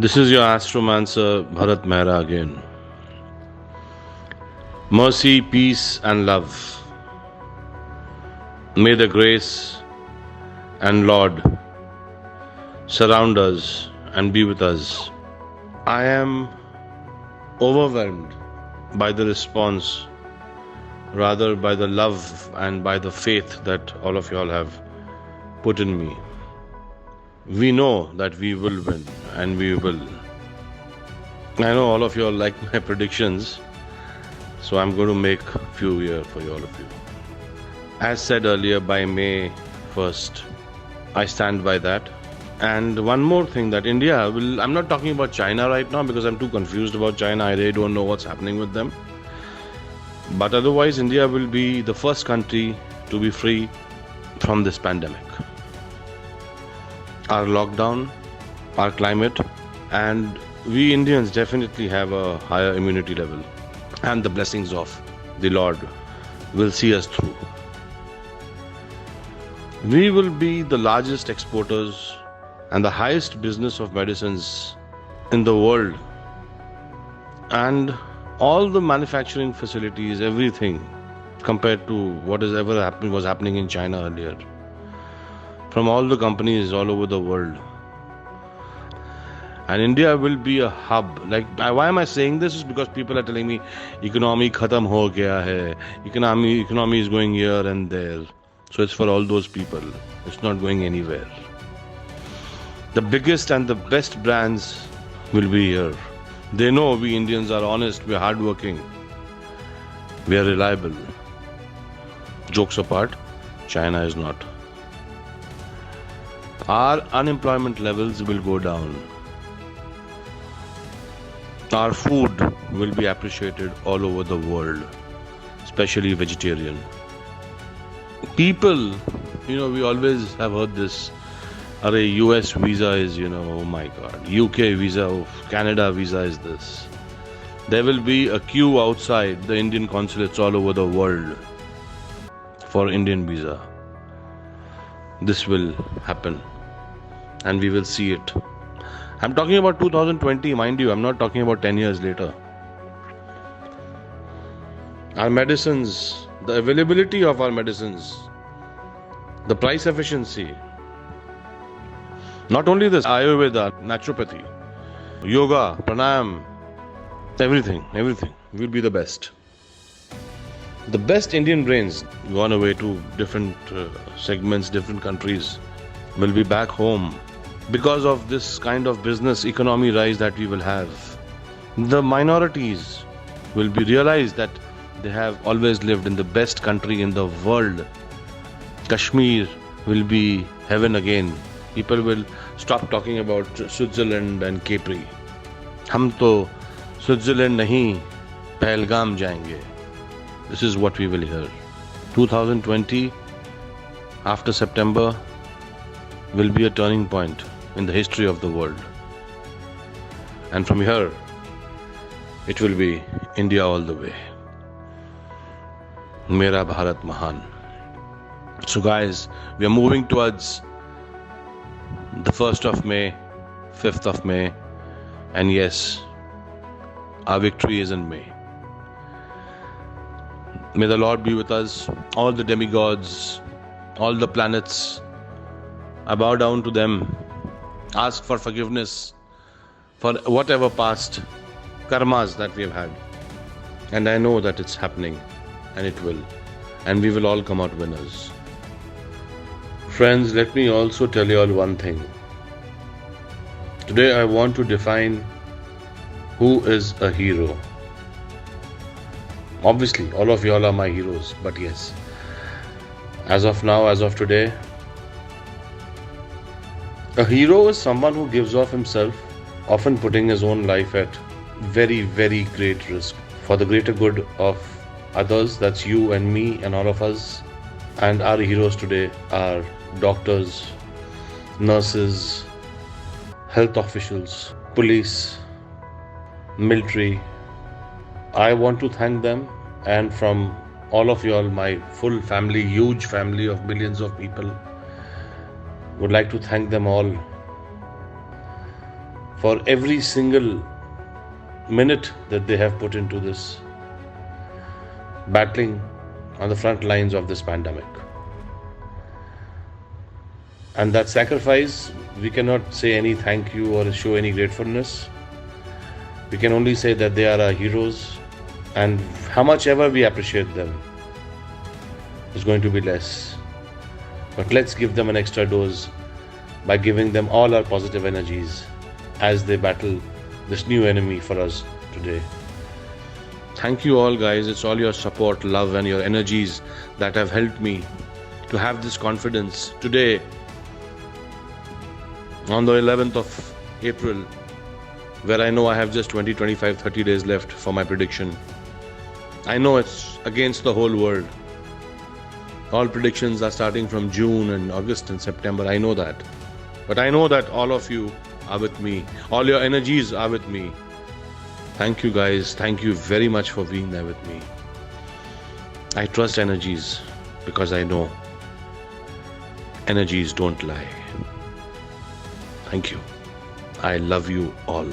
This is your astromancer Bharat Mehra again. Mercy, peace, and love. May the grace and Lord surround us and be with us. I am overwhelmed by the response, rather by the love and by the faith that all of y'all have put in me. We know that we will win, and we will. I know all of y'all like my predictions, so I'm going to make a few here for all of you. As said earlier, by May 1st, I stand by that. And one more thing, that India will, I'm not talking about China right now because I'm too confused about China. I really don't know what's happening with them. But otherwise, India will be the first country to be free from this pandemic. Our lockdown, our climate, and we Indians definitely have a higher immunity level, and the blessings of the Lord will see us through. We will be the largest exporters and the highest business of medicines in the world, and all the manufacturing facilities, everything compared to what has ever happened was happening in China earlier, from all the companies all over the world. And India will be a hub. Like, why am I saying this? Is because people are telling me economy khatam ho gaya hai, economy is going here and there. So it's for all those people. It's not going anywhere. The biggest and the best brands will be here. They know we Indians are honest, we are hardworking, we are reliable. Jokes apart, China is not. Our unemployment levels will go down. Our food will be appreciated all over the world, especially vegetarian. People, we always have heard this. US visa is, oh my God. UK visa, Canada visa is this. There will be a queue outside the Indian consulates all over the world for Indian visa. This will happen, and we will see it. I'm talking about 2020, mind you. I'm not talking about 10 years later. Our medicines, the availability of our medicines, the price efficiency. Not only this, Ayurveda, naturopathy, yoga, pranayam, everything will be the best. The best Indian brains gone away to different segments, different countries, will be back home because of this kind of business economy rise that we will have. The minorities will be realized that they have always lived in the best country in the world. Kashmir will be heaven again. People will stop talking about Switzerland and Capri. हम तो Switzerland नहीं, पहलगाम जाएंगे. This is what we will hear. 2020, after September, will be a turning point in the history of the world. And from here, it will be India all the way. Mera Bharat Mahan. So guys, we are moving towards the 1st of May, 5th of May, and yes, our victory is in May. May the Lord be with us, all the demigods, all the planets. I bow down to them, ask for forgiveness for whatever past karmas that we have had. And I know that it's happening, and it will. And we will all come out winners. Friends, let me also tell you all one thing. Today I want to define who is a hero. Obviously, all of y'all are my heroes, but yes, as of now, as of today, a hero is someone who gives of himself, often putting his own life at very, very great risk for the greater good of others. That's you and me and all of us. And our heroes today are doctors, nurses, health officials, police, military. I want to thank them, and from all of y'all, my full family, huge family of millions of people, would like to thank them all for every single minute that they have put into this battling on the front lines of this pandemic. And that sacrifice, we cannot say any thank you or show any gratefulness. We can only say that they are our heroes, and how much ever we appreciate them is going to be less. But let's give them an extra dose by giving them all our positive energies as they battle this new enemy for us today. Thank you all, guys. It's all your support, love and your energies that have helped me to have this confidence today on the 11th of April, where I know I have just 20, 25, 30 days left for my prediction. I know it's against the whole world. All predictions are starting from June and August and September. I know that. But I know that all of you are with me. All your energies are with me. Thank you, guys. Thank you very much for being there with me. I trust energies because I know energies don't lie. Thank you. I love you all.